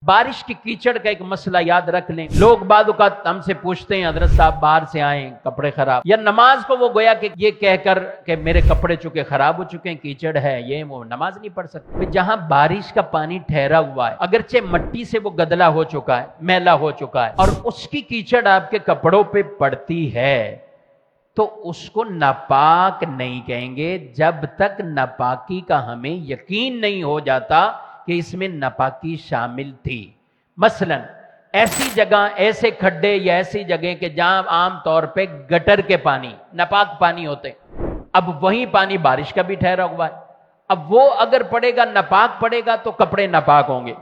बारिश की कीचड़ का एक मसला याद रख लें। लोग बाद औक़ात हमसे पूछते हैं, हजरत साहब बाहर से आए, कपड़े खराब, या नमाज को वो गोया कि ये कहकर कि मेरे कपड़े चुके खराब हो चुके हैं, कीचड़ है, ये वो, नमाज नहीं पढ़ सकते। जहां बारिश का पानी ठहरा हुआ है, अगरचे मट्टी से वो गदला हो चुका है, मैला हो चुका है, और उसकी कीचड़ आपके कपड़ों पे पड़ती है, तो उसको नापाक नहीं कहेंगे जब तक नापाकी का हमें यकीन नहीं हो जाता कि इसमें नापाकी शामिल थी। मसलन ऐसी जगह, ऐसे खड्डे या ऐसी जगह के जहां आम तौर पे गटर के पानी नापाक पानी होते, अब वही पानी बारिश का भी ठहरा हुआ है, अब वो अगर पड़ेगा, नापाक पड़ेगा, तो कपड़े नापाक होंगे।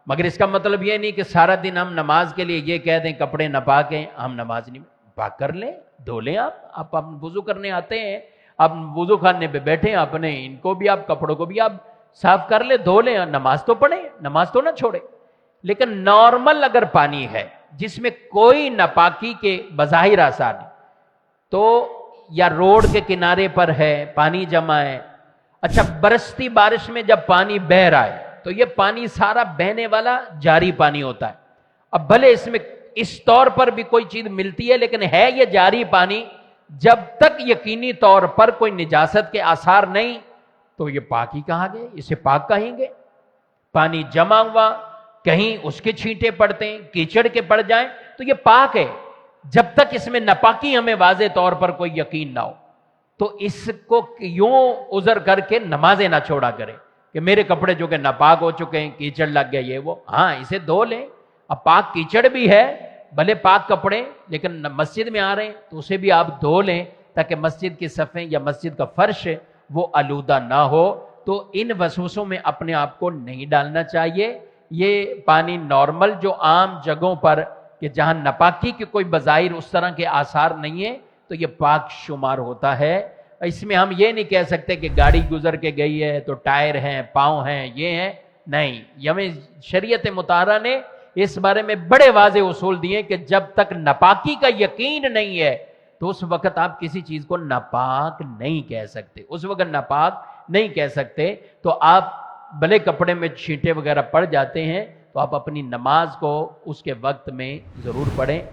मगर इसका मतलब ये नहीं कि सारा दिन हम नमाज के लिए ये कह दें कपड़े नापाक हैं, हम नमाज नहीं पाक कर लें, धो लें। आप वुजू करने आते हैं, आप वुजू खाने पे बैठे हैं, अपने इनको भी आप, कपड़ों को भी आप साफ कर ले, धो ले, नमाज तो पढ़े, नमाज तो ना छोड़े। लेकिन नॉर्मल अगर पानी है जिसमें कोई नापाकी के बज़ाहिर आसार नहीं, तो या रोड के किनारे पर है, पानी जमा है, अच्छा बरसती बारिश में जब पानी बह रहा है तो ये पानी सारा बहने वाला जारी पानी होता है। अब भले इसमें इस तौर पर भी कोई चीज मिलती है, लेकिन है ये जारी पानी, जब तक यकीनी तौर पर कोई निजासत के आसार नहीं, तो ये पाक ही कहा गए, इसे पाक कहेंगे। पानी जमा हुआ, कहीं उसके छींटे पड़ते हैं, कीचड़ के पड़ जाएं, तो ये पाक है, जब तक इसमें नापाकी हमें वाज़े तौर पर कोई यकीन ना हो। तो इसको यूं उज़र करके नमाजें ना छोड़ा करें कि मेरे कपड़े जो कि नापाक हो चुके हैं, कीचड़ लग गया, ये वो। हाँ, इसे धो लें। अब पाक कीचड़ भी है, भले पाक कपड़े, लेकिन मस्जिद में आ रहे हैं तो उसे भी आप धो लें, ताकि मस्जिद की सफ़ें या मस्जिद का फर्श वो आलूदा ना हो। तो इन वसवसों में अपने आप को नहीं डालना चाहिए। ये पानी नॉर्मल जो आम जगहों पर कि जहां नापाकी के कोई बज़ाहिर उस तरह के आसार नहीं है, तो ये पाक शुमार होता है। इसमें हम ये नहीं कह सकते कि गाड़ी गुजर के गई है तो टायर हैं, पाँव हैं, ये हैं, नहीं। हमें शरीयत मुताहरा ने इस बारे में बड़े वाज़े उसूल दिए कि जब तक नापाकी का यकीन नहीं है तो उस वक्त आप किसी चीज को नापाक नहीं कह सकते, उस वक्त नापाक नहीं कह सकते। तो आप भले कपड़े में छींटे वगैरह पड़ जाते हैं तो आप अपनी नमाज को उसके वक्त में जरूर पढ़ें।